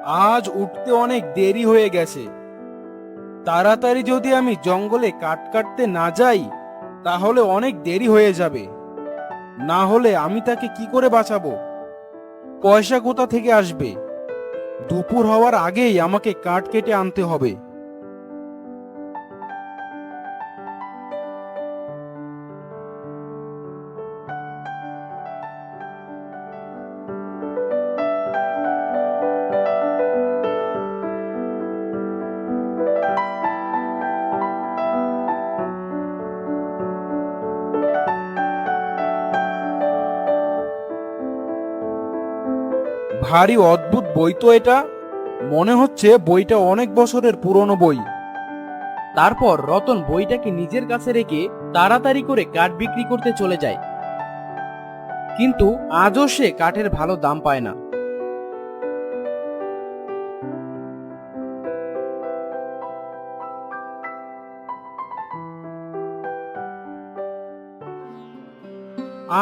আজ উঠতে অনেক দেরি হয়ে গেছে। তাড়াতাড়ি যদি আমি জঙ্গলে কাঠ কাটতে না যাই তাহলে অনেক দেরি হয়ে যাবে। না হলে আমি তাকে কি করে বাঁচাবো? পয়সা কোথা থেকে আসবে? দুপুর হওয়ার আগেই আমাকে কাঠ কেটে আনতে হবে। ভারী অদ্ভুত বই তো এটা। মনে হচ্ছে বইটা অনেক বছরের পুরনো বই। তারপর রতন বইটাকে নিজের কাছে রেখে তাড়াতাড়ি করে কাঠ বিক্রি করতে চলে যায়। কিন্তু আজও সে কাঠের ভালো দাম পায় না।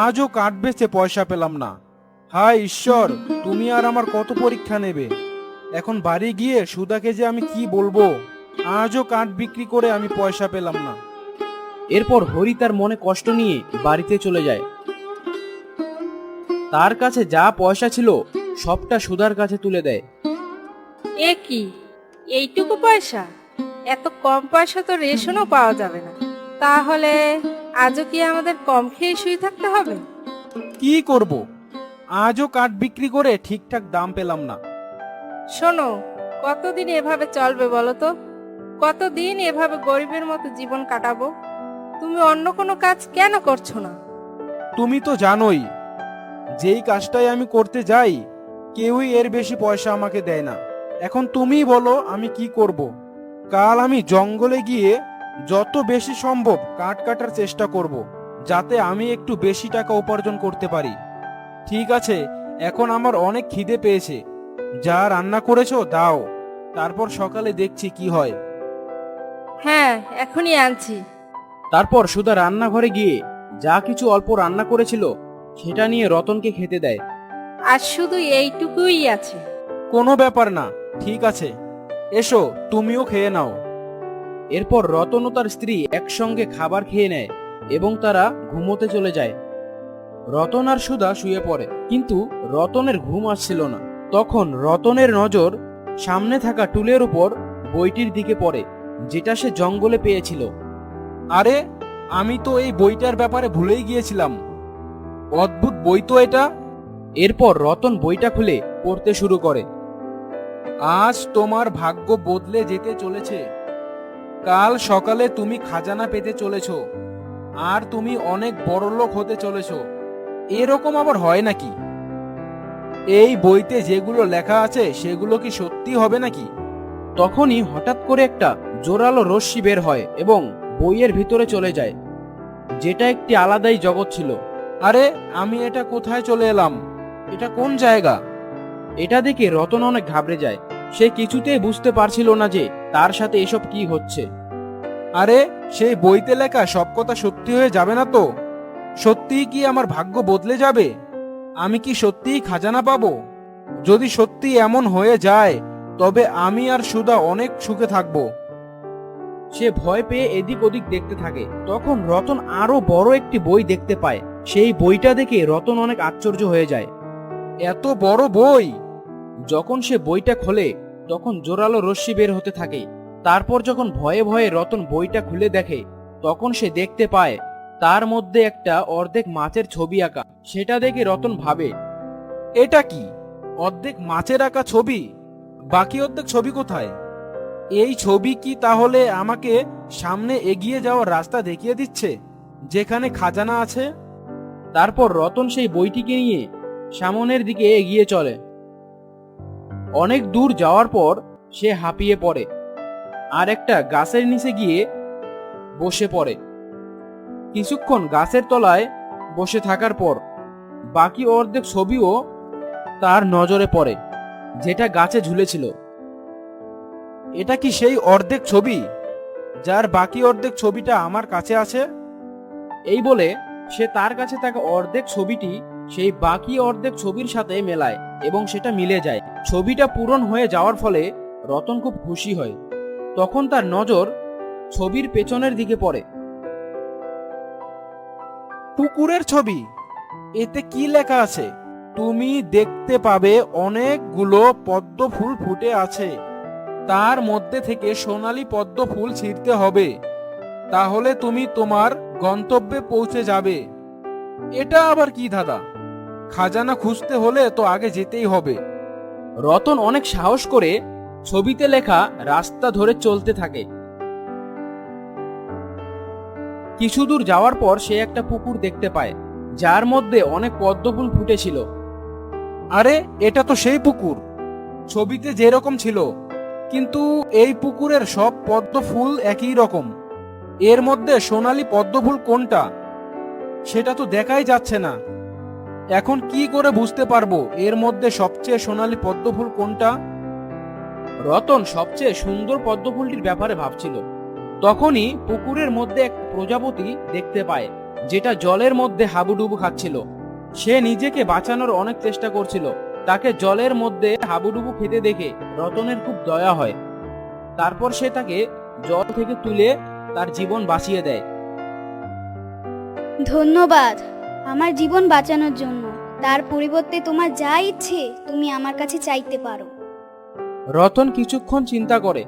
আজও কাঠ বেচে পয়সা পেলাম না। হায় ঈশ্বর, তুমি আর আমার কত পরীক্ষা নেবে? এখন বাড়ি গিয়ে সুধাকে যে আমি কি বলবো? আজও কাঠ বিক্রি করে আমি পয়সা পেলাম না। এরপর হরি তার মনে কষ্ট নিয়ে বাড়িতে চলে যায়। তার কাছে যা পয়সা ছিল সবটা সুধার কাছে তুলে দেয়। এ কি, এইটুকু পয়সা? এত কম পয়সা তো রেশনও পাওয়া যাবে না। তাহলে আজও কি আমাদের কম খেয়ে শুয়ে থাকতে হবে? কি করব? আজও কাঠ বিক্রি করে ঠিকঠাক দাম পেলাম না। শোনো, কতদিন এভাবে চলবে বলো তো? কতদিন এভাবে গরিবের মতো জীবন কাটাবো? তুমি অন্য কোনো কাজ কেন করছো না? তুমি তো জানোই, যেই কাজটাই আমি করতে যাই কেউই এর বেশি পয়সা আমাকে দেয় না। এখন তুমিই বলো আমি কি করব? কাল আমি জঙ্গলে গিয়ে যত বেশি সম্ভব কাঠ কাটার চেষ্টা করব, যাতে আমি একটু বেশি টাকা উপার্জন করতে পারি। ঠিক আছে, এখন আমার অনেক খিদে পেয়েছে। যা রান্না করেছো দাও, তারপর সকালে দেখছি কি হয়। হ্যাঁ, এখনই আনছি। তারপর সুধা রান্নাঘরে গিয়ে যা কিছু অল্প রান্না করেছিল সেটা নিয়ে রতনকে খেতে দেয়। আর শুধু এইটুকুই আছে। কোনো ব্যাপার না, ঠিক আছে, এসো তুমিও খেয়ে নাও। এরপর রতন ও তার স্ত্রী একসঙ্গে খাবার খেয়ে নেয় এবং তারা ঘুমোতে চলে যায়। রতন আর সুধা শুয়ে পড়ে, কিন্তু রতনের ঘুম আসছিল না। তখন রতনের নজর সামনে থাকা টুলের উপর বইটির দিকে পড়ে, যেটা সে জঙ্গলে পেয়েছিল। আরে, আমি তো এই বইটার ব্যাপারে ভুলেই গিয়েছিলাম। অদ্ভুত বই তো এটা। এরপর রতন বইটা খুলে পড়তে শুরু করে। আজ তোমার ভাগ্য বদলে যেতে চলেছে। কাল সকালে তুমি খাজানা পেতে চলেছ, আর তুমি অনেক বড়লোক হতে চলেছ। এরকম আবার হয় নাকি? এই বইতে যেগুলো লেখা আছে সেগুলো কি সত্যি হবে নাকি? তখনই হঠাৎ করে একটা জোরালো রশ্মি বের হয় এবং বইয়ের ভিতরে চলে যায়, যেটা একটি আলাদাই জগৎ ছিল। আরে, আমি এটা কোথায় চলে এলাম? এটা কোন জায়গা? এটা দেখে রতন অনেক ঘাবড়ে যায়। সে কিছুতেই বুঝতে পারছিল না যে তার সাথে এসব কি হচ্ছে। আরে, সেই বইতে লেখা সব কথা সত্যি হয়ে যাবে না তো? সত্যিই কি আমার ভাগ্য বদলে যাবে? আমি কি সত্যিই খাজানা পাবো? যদি সত্যি এমন হয়ে যায় তবে আমি আর সুধা অনেক সুখে থাকবো। সে ভয় পেয়ে এদিক ওদিক দেখতে থাকে। তখন রতন আরো বড় একটি বই দেখতে পায়। সেই বইটা দেখে রতন অনেক আশ্চর্য হয়ে যায়। এত বড় বই! যখন সে বইটা খোলে তখন জোরালো রশ্মি বের হতে থাকে। তারপর যখন ভয়ে ভয়ে রতন বইটা খুলে দেখে, তখন সে দেখতে পায় তার মধ্যে একটা অর্ধেক মাছের ছবি আঁকা। সেটা দেখে রতন ভাবে, এটা কি? অর্ধেক মাছের আঁকা ছবি? বাকি অর্ধেক ছবি কোথায়? এই ছবি কি তাহলে আমাকে সামনে এগিয়ে যাওয়ার রাস্তা দেখিয়ে দিচ্ছে, যেখানে খাজানা আছে? তারপর রতন সেই বইটিকে নিয়ে সামনের দিকে এগিয়ে চলে। অনেক দূর যাওয়ার পর সে হাঁপিয়ে পড়ে আর একটা গাছের নিচে গিয়ে বসে পড়ে। কিছুক্ষণ গাছের তলায় বসে থাকার পর বাকি অর্ধেক ছবিও তার নজরে পড়ে, যেটা গাছে ঝুলেছিল। এটা কি সেই অর্ধেক ছবি, যার বাকি অর্ধেক ছবিটা আমার কাছে আছে? এই বলে সে তার কাছে থাকা অর্ধেক ছবিটি সেই বাকি অর্ধেক ছবির সাথে মেলায়। এবং সেটা মিলে যায়। ছবিটা পূরণ হয়ে যাওয়ার ফলে রতন খুব খুশি হয়। তখন তার নজর ছবির পেছনের দিকে পড়ে। পুকুরের ছবি, এতে কি লেখা আছে? তুমি দেখতে পাবে অনেকগুলো পদ্ম ফুল ফুটে আছে, তার মধ্যে থেকে সোনালী পদ্ম ফুল ছিঁড়তে হবে, তাহলে তুমি তোমার গন্তব্যে পৌঁছে যাবে। এটা আবার কি দাদা? খাজানা খুঁজতে হলে তো আগে যেতেই হবে। রতন অনেক সাহস করে ছবিতে লেখা রাস্তা ধরে চলতে থাকে। কিছু দূর যাওয়ার পর সে একটা পুকুর দেখতে পায়, যার মধ্যে অনেক পদ্মফুল ফুটেছিল। আরে, এটা তো সেই পুকুর ছবিতে যেরকম ছিল, কিন্তু এই পুকুরের সব পদ্ম ফুল একই রকম। এর মধ্যে সোনালী পদ্ম ফুল কোনটা সেটা তো দেখাই যাচ্ছে না। এখন কি করে বুঝতে পারবো এর মধ্যে সবচেয়ে সোনালী পদ্ম ফুল কোনটা? রতন সবচেয়ে সুন্দর পদ্মফুলটির ব্যাপারে ভাবছিল। তখনই পুকুরের মধ্যে এক প্রজাপতি দেখতে পায়, যেটা জলের মধ্যে হাবুডুবু খাচ্ছিল। সে নিজেকে বাঁচানোর অনেক চেষ্টা করছিল। তাকে জলের মধ্যে হাবুডুবু খেতে দেখে রতনের খুব দয়া হয়। তারপর সে তাকে জল থেকে তুলে তার জীবন বাঁচিয়ে দেয়। ধন্যবাদ আমার জীবন বাঁচানোর জন্য। তার পরিবর্তে তোমার যা ইচ্ছে তুমি আমার কাছে চাইতে পারো। রতন কিছুক্ষণ চিন্তা করে।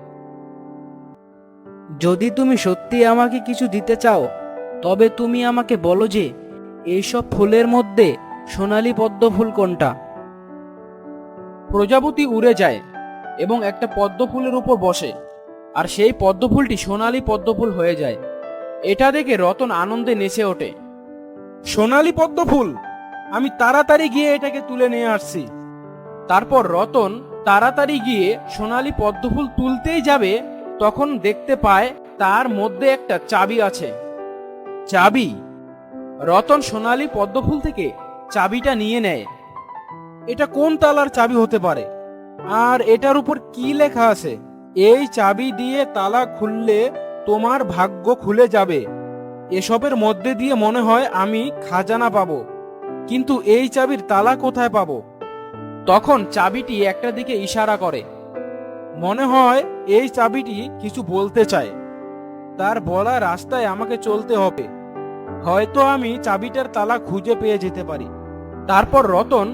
যদি তুমি সত্যি আমাকে কিছু দিতে চাও, তবে তুমি আমাকে বলো যে এইসব ফুলের মধ্যে সোনালী পদ্ম ফুল কোনটা। প্রজাপতি উড়ে যায় এবং একটা পদ্ম ফুলের উপর বসে, আর সেই পদ্ম ফুলটি সোনালী পদ্ম ফুল হয়ে যায়। এটা দেখে রতন আনন্দে নেচে ওঠে। সোনালী পদ্ম ফুল! আমি তাড়াতাড়ি গিয়ে এটাকে তুলে নিয়ে আসছি। তারপর রতন তাড়াতাড়ি গিয়ে সোনালী পদ্ম ফুল তুলতেই যাবে, তখন দেখতে পায় তার মধ্যে একটা চাবি আছে। চাবি? রতন সোনালী পদ্ম ফুল থেকে চাবিটা নিয়ে নেয়। এটা কোন তালার চাবি হতে পারে? আর এটার উপর কি লেখা আছে? এই চাবি দিয়ে তালা খুললে তোমার ভাগ্য খুলে যাবে। এসবের মধ্যে দিয়ে মনে হয় আমি খাজানা পাবো, কিন্তু এই চাবির তালা কোথায় পাবো? তখন চাবিটি একটা দিকে ইশারা করে। মনে হয় এই চাবিটি কিছু বলতে চায়। তার বলা রাস্তায় আমাকে চলতে হবে। হয়তো আমি চাবিটার তালা খুঁজে পেয়ে যেতে পারি। তারপর রতন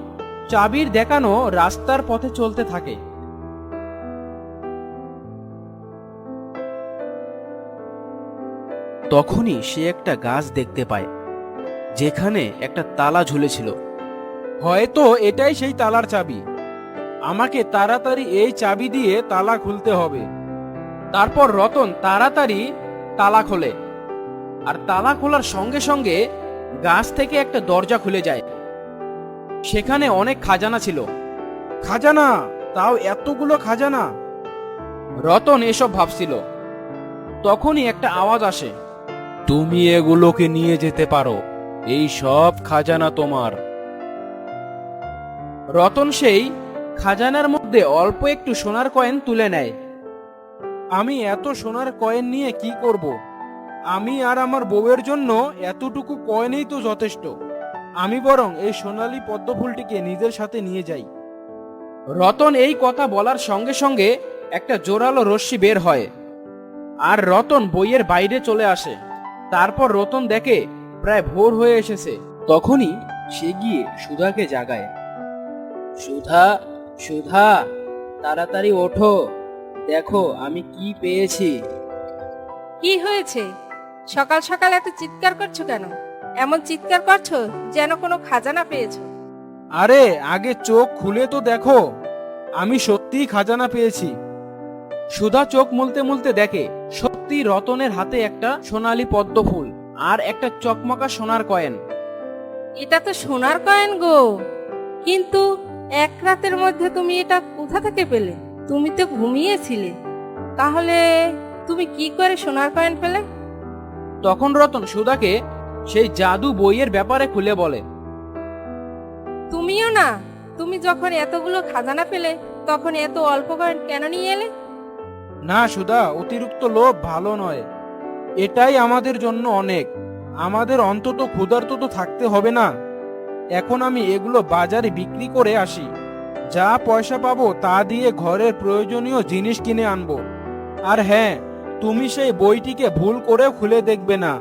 চাবির দেখানো রাস্তার পথে চলতে থাকে। তখনই সে একটা গাছ দেখতে পায়, যেখানে একটা তালা ঝুলেছিল। হয়তো এটাই সেই তালার চাবি। আমাকে তাড়াতাড়ি এই চাবি দিয়ে তালা খুলতে হবে। তারপর রতন তাড়াতাড়ি তালা খোলে, আর তালা খোলার সঙ্গে সঙ্গে গাছ থেকে একটা দরজা খুলে যায়। সেখানে অনেক খাজানা ছিল। খাজানা? তাও এতগুলো খাজানা? রতন এসব ভাবছিল। তখনই একটা আওয়াজ আসে। তুমি এগুলোকে নিয়ে যেতে পারো, এই সব খাজানা তোমার। রতন সেই খাজানার মধ্যে অল্প একটু সোনার কয়েন তুলে নেয়। আমি এত সোনার কয়েন নিয়ে কি করব? আমি আর আমার বউয়ের জন্য এতটুকু কয়েনই তো যথেষ্ট। আমি বরং এই সোনালী পদ্ম ফুলটিকে নিজের সাথে নিয়ে যাই। রতন এই কথা বলার সঙ্গে সঙ্গে একটা জোরালো রশ্মি বের হয়, আর রতন বইয়ের বাইরে চলে আসে। তারপর রতন দেখে প্রায় ভোর হয়ে এসেছে। তখনই সে গিয়ে সুধাকে জাগায়। সুধা, সুধা, তাড়াতাড়ি ওঠো, দেখো আমি কি পেয়েছি। কি হয়েছে? সকাল সকাল এত চিৎকার করছো কেন? এমন চিৎকার করছো যেন কোনো খাজানা পেয়েছো। আরে, আগে চোখ খুলে তো দেখো, আমি সত্যিই খাজানা পেয়েছি। সুধা চোখ মুলতে মুলতে দেখে সত্যি রতনের হাতে একটা সোনালী পদ্ম ফুল আর একটা চকমকা সোনার কয়েন। এটা তো সোনার কয়েন গো, কিন্তু এক রাতের মধ্যে তুমি এটা কোথা থেকে পেলে? তুমি তো ঘুমিয়েছিলে, তাহলে তুমি কি করে সোনার কয়েন পেলে? তখন রতন সুধাকে সেই জাদু বইয়ের ব্যাপারে খুলে বলে। তুমিও না, তুমি যখন এতগুলো খাজানা পেলে তখন এত অল্প কয়েন কেন নিয়ে এলে? না সুধা, অতিরিক্ত লোভ ভালো নয়। এটাই আমাদের জন্য অনেক। আমাদের অন্তত ক্ষুধার্ত তো থাকতে হবে না। এখন আমি এগুলো বাজারে বিক্রি করে আসি, যা পয়সা পাবো তা দিয়ে ঘরের প্রয়োজনীয় জিনিস কিনে আনবো। আর হ্যাঁ, তুমি সেই বইটিকে ভুল করেও খুলে দেখবে না,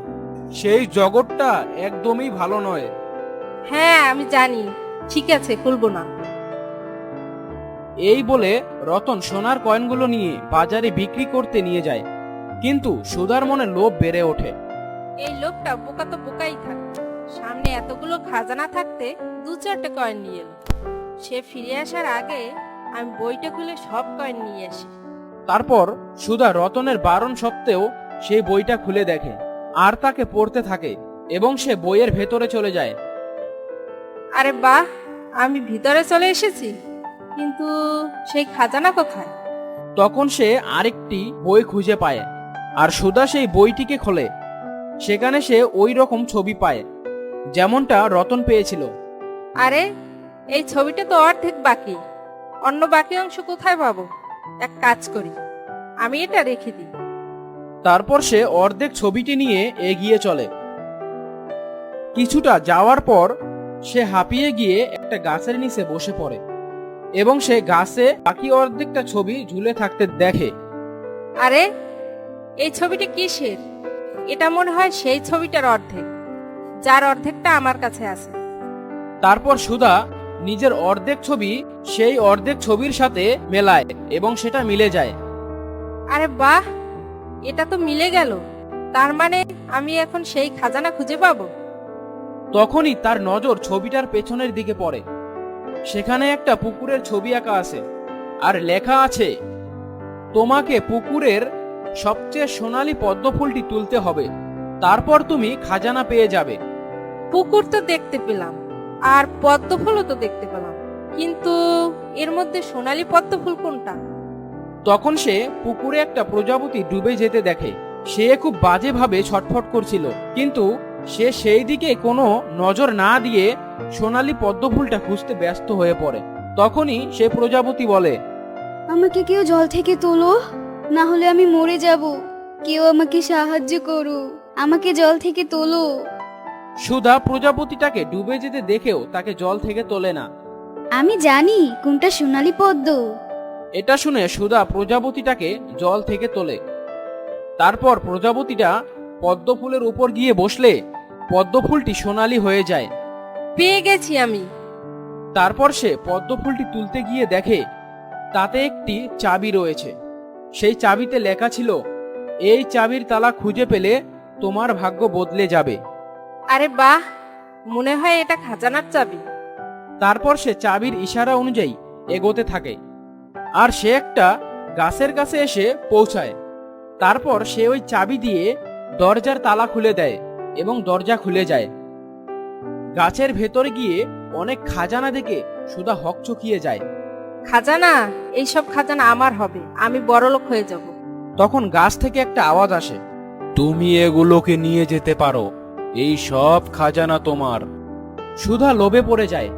সেই জগৎটা একদমই ভালো নয়। হ্যাঁ আমি জানি, ঠিক আছে খুলবো না। এই বলে রতন সোনার কয়েনগুলো নিয়ে বাজারে বিক্রি করতে নিয়ে যায়। কিন্তু সুধার মনে লোভ বেড়ে ওঠে। এই লোকটা বোকা তো বোকাই থাকে, সামনে এতগুলো খাজানা থাকতে 2-4টে কয়েন নিয়ে এলো। সে ফিরে আসার আগে আমি বইটা খুলে সব কয়েন নিয়ে আসি। তারপর সুধা রতনের বারণ সত্ত্বেও সেই বইটা খুলে দেখে আর তাকে পড়তে থাকে এবং সে বইয়ের ভেতরে চলে যায়। আরে বাহ, আমি ভিতরে চলে এসেছি, কিন্তু সেই খাজানা কোথায়? তখন সে আরেকটি বই খুঁজে পায় আর সুধা সেই বইটিকে খোলে। সেখানে সে ওই রকম ছবি পায় যেমনটা রতন পেয়েছিল। আরে এই ছবিটা তো অর্ধেক বাকি, অন্য বাকি অংশ কোথায় পাবো? এক কাজ করি, আমি এটা রেখে দিই। তারপর সে অর্ধেক ছবিটি নিয়ে এগিয়ে চলে। কিছুটা যাওয়ার পর সে হাঁপিয়ে গিয়ে একটা গাছের নিচে বসে পড়ে এবং সে গাছে বাকি অর্ধেকটা ছবি ঝুলে থাকতে দেখে। আরে এই ছবিটা কিসের? এটা মনে হয় সেই ছবিটার অর্ধেক, যার অর্ধেকটা আমার কাছে আছে। তারপর সুধা নিজের অর্ধেক ছবি সেই অর্ধেক ছবির সাথে মেলায় এবং সেটা মিলে যায়। আরে বাহ, এটা তো মিলে গেল, তার মানে আমি এখন সেই খাজানা খুঁজে পাবো। তখনই তার নজর ছবিটার পেছনের দিকে পড়ে। সেখানে একটা পুকুরের ছবি আঁকা আছে আর লেখা আছে, তোমাকে পুকুরের সবচেয়ে সোনালী পদ্ম ফুলটি তুলতে হবে, তারপর তুমি খাজানা পেয়ে যাবে। পুকুর তো দেখতে পেলাম আর পদ্ম ফুলও তো দেখতে পেলাম, কিন্তু এর মধ্যে সোনালী পদ্ম ফুল কোনটা? তখন সে পুকুরে একটা প্রজাপতি ডুবে যেতে দেখে। সে খুব বাজেভাবে ছটফট করছিল, কিন্তু সে সেই দিকে কোনো নজর না দিয়ে সোনালী পদ্ম ফুলটা খুঁজতে ব্যস্ত হয়ে পড়ে। তখনই সে প্রজাপতি বলে, আমাকে কেউ জল থেকে তোলো, না হলে আমি মরে যাব। কেউ আমাকে সাহায্য করো, আমাকে জল থেকে তোলো। সুধা প্রজাপতিটাকে ডুবে যেতে দেখেও তাকে জল থেকে তোলে না। আমি জানি কোনটা সোনালী পদ্ম। এটা শুনে সুধা প্রজাপতিটাকে জল থেকে তোলে। তারপর প্রজাপতিটা পদ্ম ফুলের উপর গিয়ে বসলে পদ্ম ফুলটি সোনালী হয়ে যায়। পেয়ে গেছি আমি। তারপর সে পদ্ম ফুলটি তুলতে গিয়ে দেখে তাতে একটি চাবি রয়েছে। সেই চাবিতে লেখা ছিল, এই চাবির তালা খুঁজে পেলে তোমার ভাগ্য বদলে যাবে। আরে বাহ, মনে হয় এটা খাজানার চাবি। তারপর সে চাবির ইশারা অনুযায়ী এগোতে থাকে আর সে একটা গাছের কাছে এসে পৌঁছায়। তারপর সে ওই চাবি দিয়ে দরজার তালা খুলে দেয় এবং দরজা খুলে যায়। গাছের ভেতরে গিয়ে অনেক খাজানা দেখে সুধা হকচকিয়ে যায়। খাজানা, এইসব খাজানা আমার হবে, আমি বড়লোক হয়ে যাব। তখন গাছ থেকে একটা আওয়াজ আসে, তুমি এগুলোকে নিয়ে যেতে পারো, এই সব খাজানা তোমার। সুধা লোভে পড়ে যায়